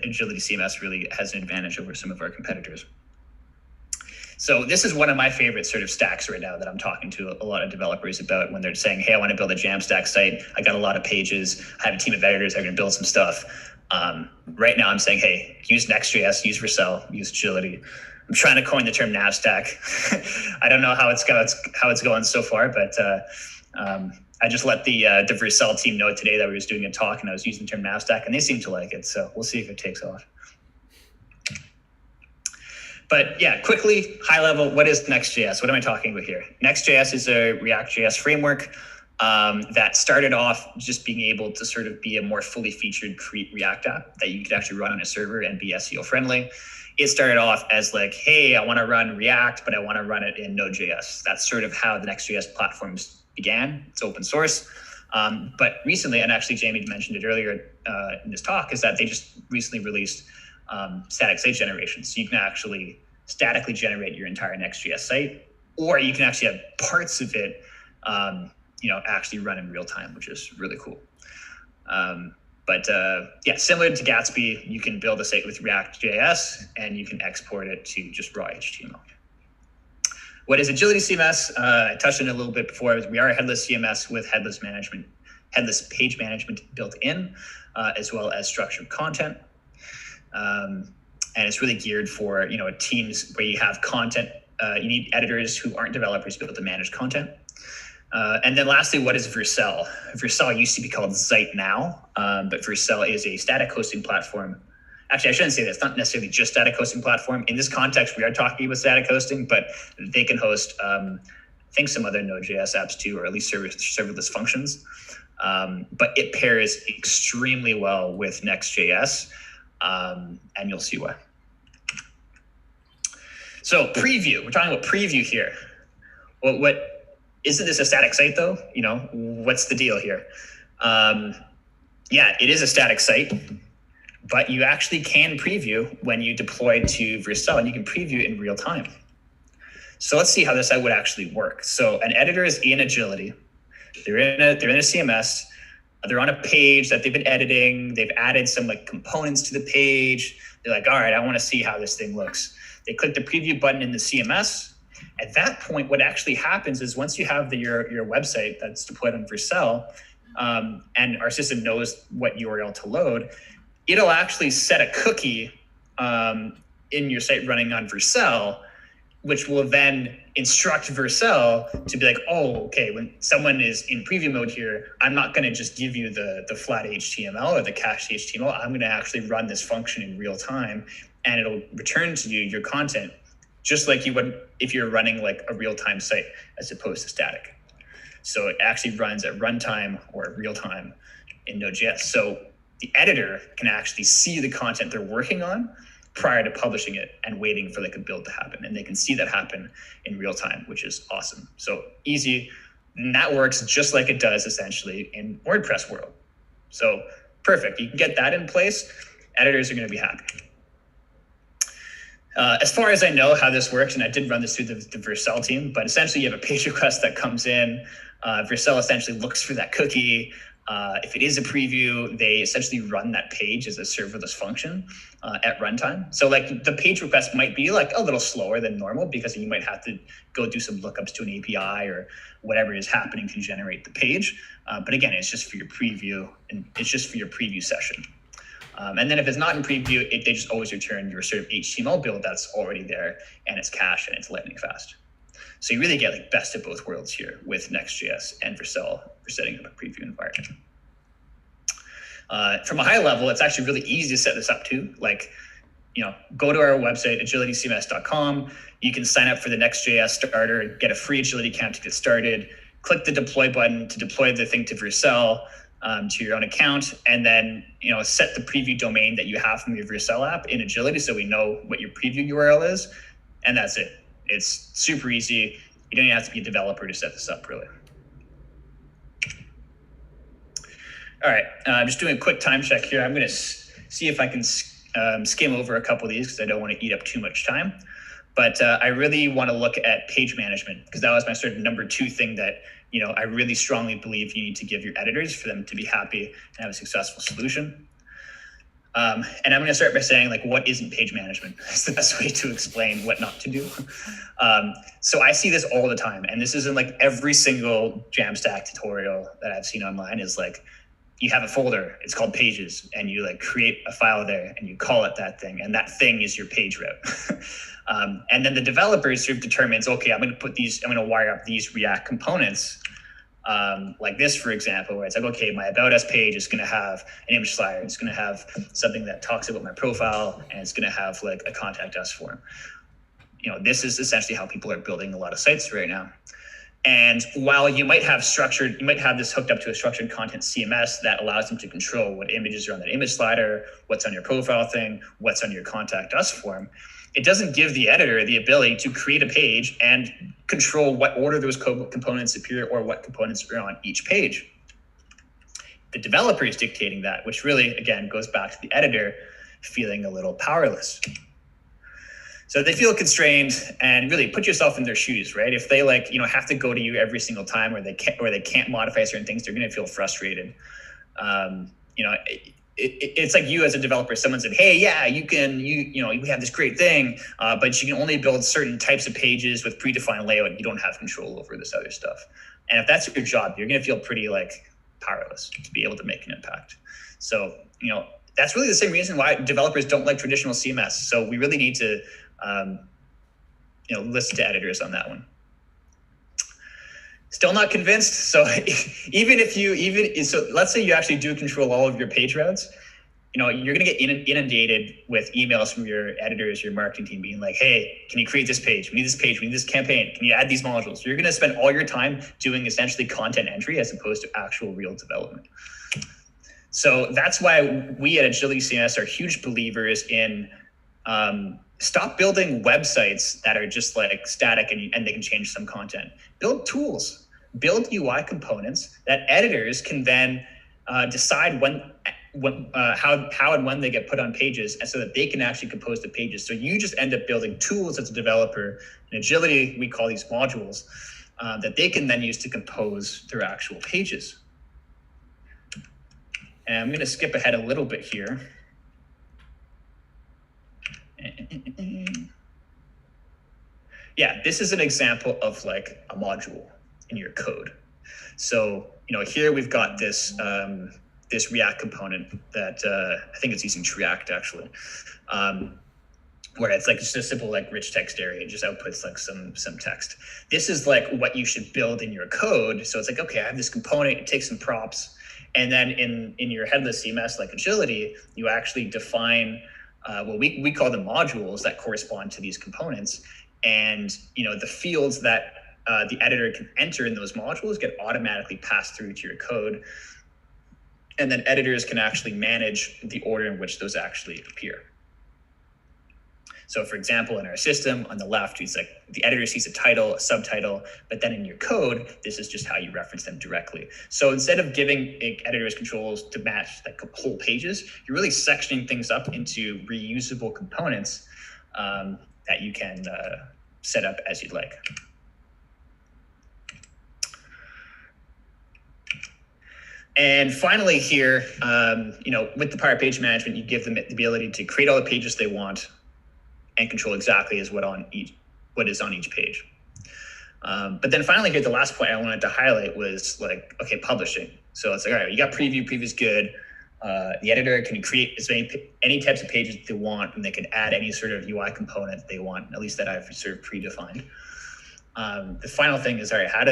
AgilityCMS really has an advantage over some of our competitors. So this is one of my favorite sort of stacks right now that I'm talking to a lot of developers about when they're saying, hey, I want to build a JAMstack site. I got a lot of pages. I have a team of editors. I'm going to build some stuff. Right now I'm saying, hey, use Next.js, use Vercel, use Agility. I'm trying to coin the term NavStack. I don't know how it's going so far, but I just let the Vercel team know today that we was doing a talk and I was using the term NavStack, and they seem to like it. So we'll see if it takes off. But yeah, quickly, high level, what is Next.js? What am I talking about here? Next.js is a React.js framework that started off just being able to sort of be a more fully featured React app that you could actually run on a server and be SEO friendly. It started off as like, hey, I want to run React, but I want to run it in Node.js. That's sort of how the Next.js platforms began. It's open source. But recently, and actually Jamie mentioned it earlier in this talk, is that they just recently released static site generation. So you can actually statically generate your entire Next.js site, or you can actually have parts of it, actually run in real time, which is really cool. But similar to Gatsby, you can build a site with React.js and you can export it to just raw HTML. What is AgilityCMS? I touched on it a little bit before. We are a headless CMS with headless page management built in, as well as structured content. And it's really geared for teams where you have content. You need editors who aren't developers to be able to manage content. And then lastly, what is Vercel? Vercel used to be called Zeit now, but Vercel is a static hosting platform. Actually, I shouldn't say that. It's not necessarily just static hosting platform. In this context, we are talking about static hosting, but they can host, I think, some other Node.js apps too, or at least serverless functions. But it pairs extremely well with Next.js. And you'll see why. So preview, we're talking about preview here. Well, isn't this a static site though? What's the deal here? Yeah, it is a static site, but you actually can preview when you deploy to Vercel, and you can preview in real time. So let's see how this would actually work. So an editor is in Agility. They're in a CMS. They're on a page that they've been editing. They've added some components to the page. They're like, all right, I want to see how this thing looks. They click the preview button in the CMS. At that point, what actually happens is once you have your website that's deployed on Vercel, and our system knows what URL to load, it'll actually set a cookie in your site running on Vercel, which will then instruct Vercel to be like, oh, okay, when someone is in preview mode here, I'm not going to just give you the flat HTML or the cached HTML. I'm going to actually run this function in real time, and it'll return to you your content just like you would if you're running like a real-time site as opposed to static. So it actually runs at runtime or real time in Node.js. So the editor can actually see the content they're working on prior to publishing it and waiting for like a build to happen. And they can see that happen in real time, which is awesome. So easy. And that works just like it does essentially in WordPress world. So perfect. You can get that in place. Editors are going to be happy. As far as I know how this works, and I did run this through the Vercel team, but essentially you have a page request that comes in. Vercel essentially looks for that cookie. If it is a preview, they essentially run that page as a serverless function at runtime. So like the page request might be like a little slower than normal because you might have to go do some lookups to an API or whatever is happening to generate the page. But again, it's just for your preview, and it's just for your preview session. And then if it's not in preview, they just always return your sort of HTML build that's already there, and it's cached and it's lightning fast. So you really get like best of both worlds here with Next.js and Vercel for setting up a preview environment. From a high level, it's actually really easy to set this up too. Like, go to our website, AgilityCMS.com. You can sign up for the Next.js starter, get a free Agility account to get started. Click the deploy button to deploy the thing to Vercel to your own account, and then set the preview domain that you have from your Vercel app in Agility, so we know what your preview URL is, and that's it. It's super easy. You don't even have to be a developer to set this up, really. All right, I'm just doing a quick time check here. I'm going to see if I can skim over a couple of these because I don't want to eat up too much time. But I really want to look at page management because that was my sort of number 2 thing that I really strongly believe you need to give your editors for them to be happy and have a successful solution. And I'm going to start by saying, like, what isn't page management? It's the best way to explain what not to do. So I see this all the time, and this is in like every single JAMstack tutorial that I've seen online. Is like, you have a folder, it's called pages, and you like create a file there and you call it that thing, and that thing is your page route. And then the developer sort of determines, okay, I'm going to wire up these React components. Like this, for example, where it's like, okay, my About Us page is going to have an image slider. It's going to have something that talks about my profile, and it's going to have like a contact us form. This is essentially how people are building a lot of sites right now. And while you might have this hooked up to a structured content CMS that allows them to control what images are on that image slider, what's on your profile thing, what's on your contact us form, it doesn't give the editor the ability to create a page and control what order those components appear or what components are on each page. The developer is dictating that, which really, again, goes back to the editor feeling a little powerless. So they feel constrained, and really put yourself in their shoes, right? If they have to go to you every single time, or they can't modify certain things, they're going to feel frustrated. It's like you as a developer, someone said, hey, yeah, we have this great thing, but you can only build certain types of pages with predefined layout. You don't have control over this other stuff. And if that's your job, you're going to feel pretty powerless to be able to make an impact. So, that's really the same reason why developers don't like traditional CMS. So we really need to, listen to editors on that one. Still not convinced. So let's say you actually do control all of your page routes, you're going to get inundated with emails from your editors, your marketing team being like, hey, can you create this page? We need this page. We need this campaign. Can you add these modules? You're going to spend all your time doing essentially content entry as opposed to actual real development. So that's why we at AgilityCMS are huge believers in stop building websites that are just like static and they can change some content. Build tools, build UI components that editors can then decide how and when they get put on pages, and so that they can actually compose the pages. So you just end up building tools as a developer. In Agility, we call these modules that they can then use to compose their actual pages. And I'm going to skip ahead a little bit here. Yeah, this is an example of like a module in your code. So, here we've got this this React component that I think it's using React actually, where it's like just a simple like rich text area. It just outputs like some text. This is like what you should build in your code. So it's like, okay, I have this component, it takes some props. And then in your headless CMS like Agility, you actually define what we call the modules that correspond to these components. And the fields that the editor can enter in those modules get automatically passed through to your code. And then editors can actually manage the order in which those actually appear. So for example, in our system on the left, it's like the editor sees a title, a subtitle, but then in your code, this is just how you reference them directly. So instead of giving editors controls to match like whole pages, you're really sectioning things up into reusable components that you can set up as you'd like. And finally here, with the Power Page Management, you give them the ability to create all the pages they want and control exactly what is on each page. But then finally here, the last point I wanted to highlight was like, okay, publishing. So it's like, all right, you got preview is good. The editor can create any types of pages that they want, and they can add any sort of UI component they want, at least that I've sort of predefined. The final thing is, all right, how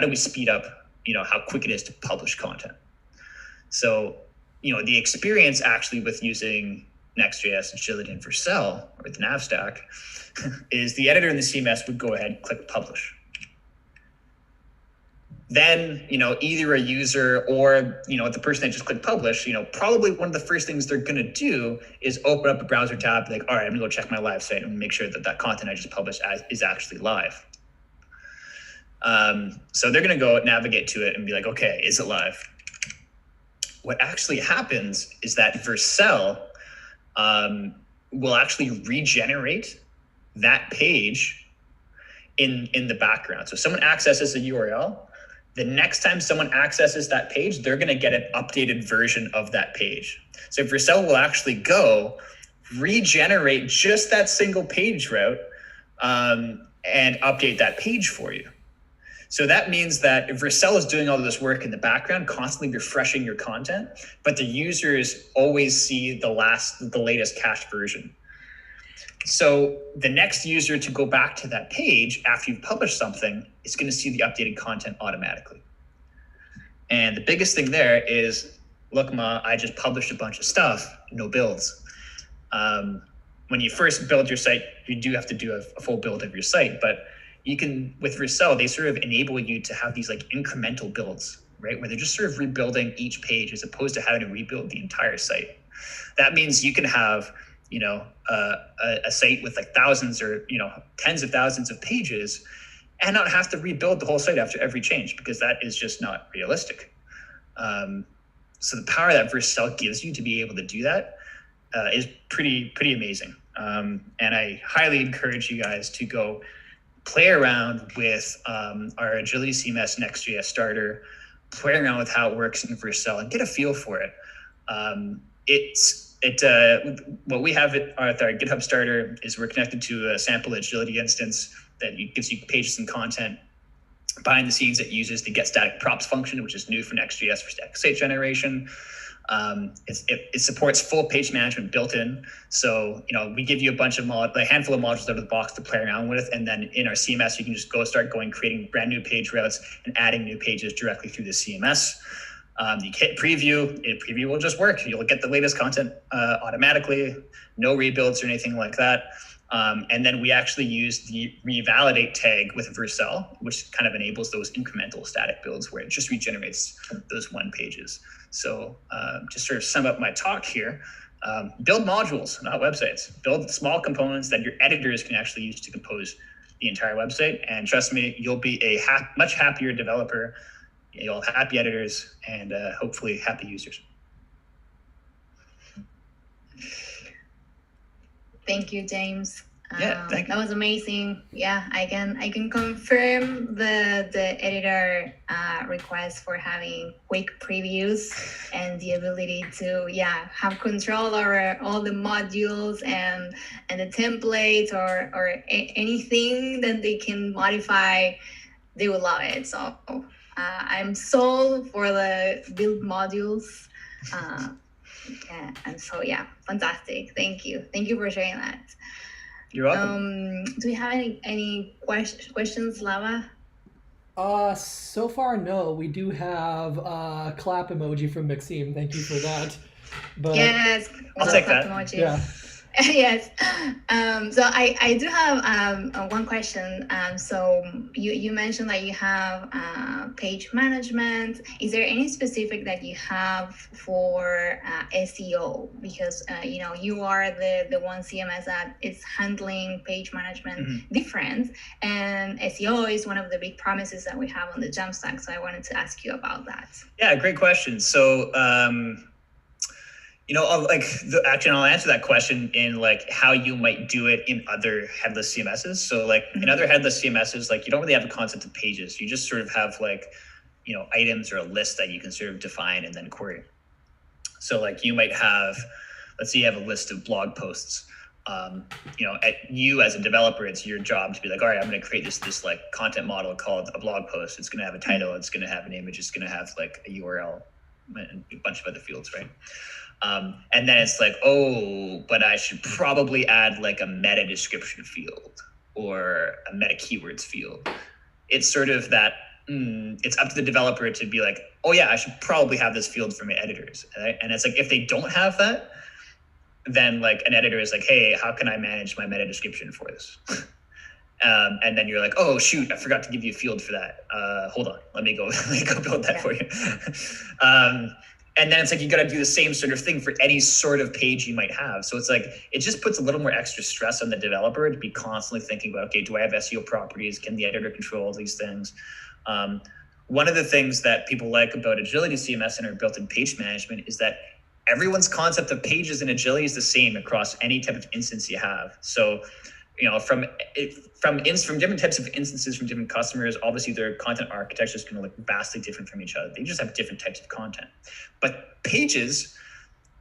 do we speed up, how quick it is to publish content? So, the experience actually with using Next.js, Agility, and Vercel, or the JAMstack, is the editor in the CMS would go ahead and click publish. Then, either a user or, the person that just clicked publish, probably one of the first things they're going to do is open up a browser tab, like, all right, I'm going to go check my live site and make sure that content I just published is actually live. So they're going to go navigate to it and be like, okay, is it live? What actually happens is that Vercel will actually regenerate that page in the background. So if someone accesses a URL, the next time someone accesses that page, they're going to get an updated version of that page. So Vercel will actually go regenerate just that single page route and update that page for you. So that means that if Vercel is doing all of this work in the background, constantly refreshing your content, but the users always see the latest cached version. So the next user to go back to that page after you've published something is going to see the updated content automatically. And the biggest thing there is, look, Ma, I just published a bunch of stuff, no builds. When you first build your site, you do have to do a full build of your site, but you can, with Vercel, they sort of enable you to have these like incremental builds, right? Where they're just sort of rebuilding each page as opposed to having to rebuild the entire site. That means you can have, a site with like thousands or, tens of thousands of pages and not have to rebuild the whole site after every change, because that is just not realistic. So the power that Vercel gives you to be able to do that is pretty amazing. And I highly encourage you guys to go play around with our AgilityCMS Next.js starter, play around with how it works in Vercel and get a feel for it. What we have with our GitHub starter is we're connected to a sample Agility instance that gives you pages and content. Behind the scenes, it uses the getStaticProps function, which is new for Next.js for static site generation. It supports full page management built in. So, we give you a handful of modules out of the box to play around with. And then in our CMS, you can just start creating brand new page routes and adding new pages directly through the CMS. You hit preview, preview will just work. You'll get the latest content automatically, no rebuilds or anything like that. And then we actually use the revalidate tag with Vercel, which kind of enables those incremental static builds where it just regenerates those one pages. So to sort of sum up my talk here, build modules, not websites. Build small components that your editors can actually use to compose the entire website. And trust me, you'll be a much happier developer. You'll have happy editors and hopefully happy users. Thank you, James. Yeah, thank you. That was amazing. Yeah, I can confirm the editor request for having quick previews and the ability to have control over all the modules and the templates or anything that they can modify. They will love it. So I'm sold for the build modules. And so fantastic. Thank you for sharing that. You're welcome. Do we have any questions, Lava? So far, no. We do have a clap emoji from Maxime. Thank you for that. But yes, I'll take that. Emoji. Yeah. Yes. So I do have one question. So you mentioned that you have page management. Is there any specific that you have for SEO? Because you are the one CMS that is handling page management different, and SEO is one of the big promises that we have on the JAMstack. So I wanted to ask you about that. Yeah, great question. So actually, I'll answer that question in how you might do it in other headless CMSs. So in other headless CMSs, you don't really have a concept of pages. You just sort of have items or a list that you can sort of define and then query. So like you might have, let's say you have a list of blog posts. You as a developer, it's your job to be like, all right, I'm going to create this like content model called a blog post. It's going to have a title. It's going to have an image. It's going to have like a URL and a bunch of other fields, right? And then it's like, oh, but I should probably add like a meta description field or a meta keywords field. It's sort of that, it's up to the developer to be like, oh yeah, I should probably have this field for my editors. Right? And it's like, if they don't have that, then like an editor is like, hey, how can I manage my meta description for this? And then you're like, oh shoot, I forgot to give you a field for that. Hold on, let me go build that for you. And then it's like, you got to do the same sort of thing for any sort of page you might have. So it's like, it just puts a little more extra stress on the developer to be constantly thinking about, okay, do I have SEO properties? Can the editor control these things? One of the things that people like about AgilityCMS and our built-in page management is that everyone's concept of pages in Agility is the same across any type of instance you have. So, from different types of instances from different customers, obviously their content architecture is going to look vastly different from each other. They just have different types of content. But pages,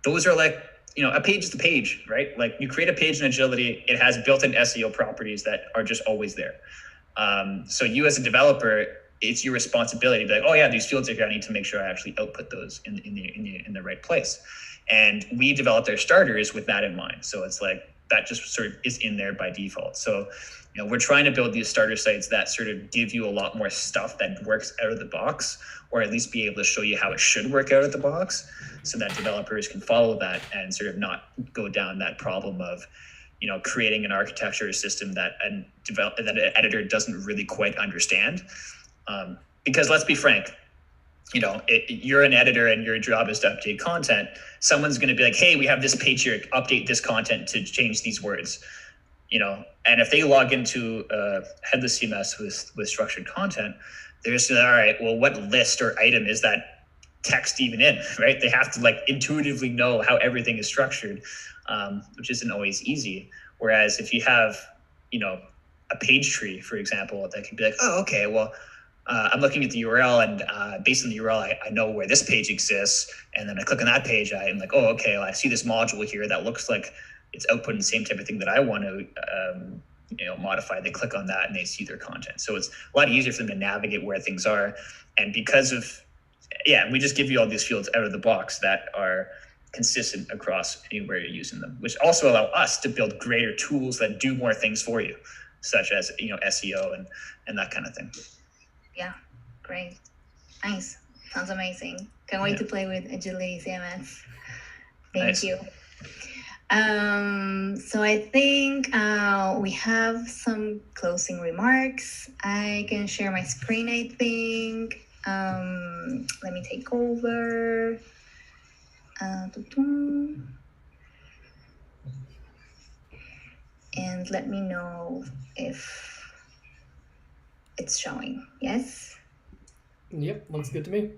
those are like, a page is the page, right? Like you create a page in Agility, it has built-in SEO properties that are just always there. So you as a developer, it's your responsibility to be like, oh yeah, these fields are here. I need to make sure I actually output those in the right place. And we developed our starters with that in mind. So it's like, that just sort of is in there by default. So, we're trying to build these starter sites that sort of give you a lot more stuff that works out of the box, or at least be able to show you how it should work out of the box, so that developers can follow that and sort of not go down that problem of, creating an architecture system that an editor doesn't really quite understand. Because let's be frank, you're an editor and your job is to update content. Someone's going to be like, hey, we have this page here, update this content to change these words, and if they log into headless CMS with structured content, they're just all right, well, what list or item is that text even in, right? They have to like intuitively know how everything is structured, which isn't always easy. Whereas if you have, a page tree, for example, that can be like, oh, okay, well, I'm looking at the URL and based on the URL, I know where this page exists. And then I click on that page. I'm like, oh, okay, well, I see this module here that looks like it's outputting the same type of thing that I want to modify. They click on that and they see their content. So it's a lot easier for them to navigate where things are. And because of, we just give you all these fields out of the box that are consistent across anywhere you're using them, which also allow us to build greater tools that do more things for you, such as, SEO and that kind of thing. Yeah, great. Nice. Sounds amazing. Can't wait to play with AgilityCMS. Thank you. So I think we have some closing remarks. I can share my screen, I think. Let me take over. And let me know if it's showing. Yes? Yep, looks good to me.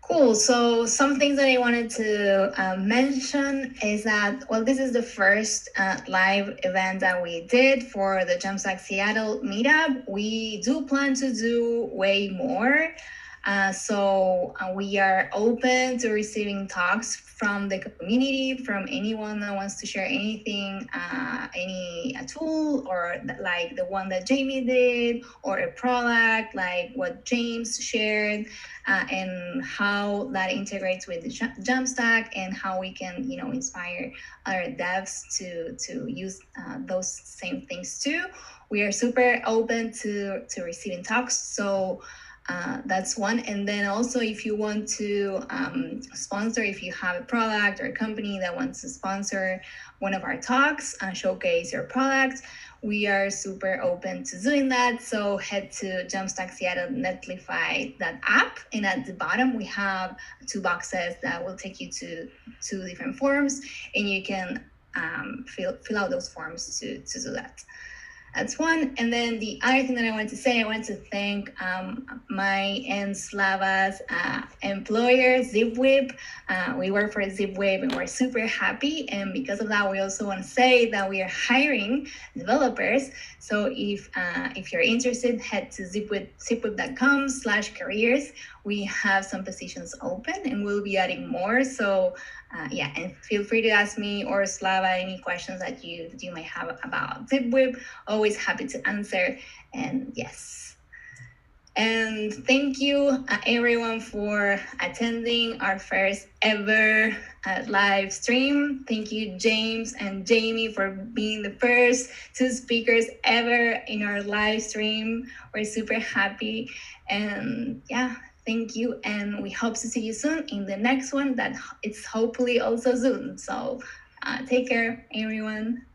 Cool. So some things that I wanted to mention is that, well, this is the first live event that we did for the JAMstack Seattle meetup. We do plan to do way more. So we are open to receiving talks from the community, from anyone that wants to share anything, any tool or like the one that Jamie did, or a product like what James shared, and how that integrates with the JAMstack and how we can, inspire our devs to use those same things too. We are super open to receiving talks. So that's one. And then also, if you want to sponsor, if you have a product or a company that wants to sponsor one of our talks and showcase your product, we are super open to doing that. So head to JAMstack Seattle Netlify that app, and at the bottom we have 2 boxes that will take you to 2 different forms, and you can fill out those forms to do that. That's one. And then the other thing that I want to say, I want to thank my and Slava's employer, ZipWhip. We work for ZipWhip and we're super happy. And because of that, we also want to say that we are hiring developers. So if you're interested, head to zipwhip.com/careers. We have some positions open and we'll be adding more. So yeah, and feel free to ask me or Slava any questions that you might have about ZipWhip. Always happy to answer. And yes. And thank you everyone for attending our first ever live stream. Thank you, James and Jamie, for being the first 2 speakers ever in our live stream. We're super happy. And yeah, thank you. And we hope to see you soon in the next one that it's hopefully also soon. So take care, everyone.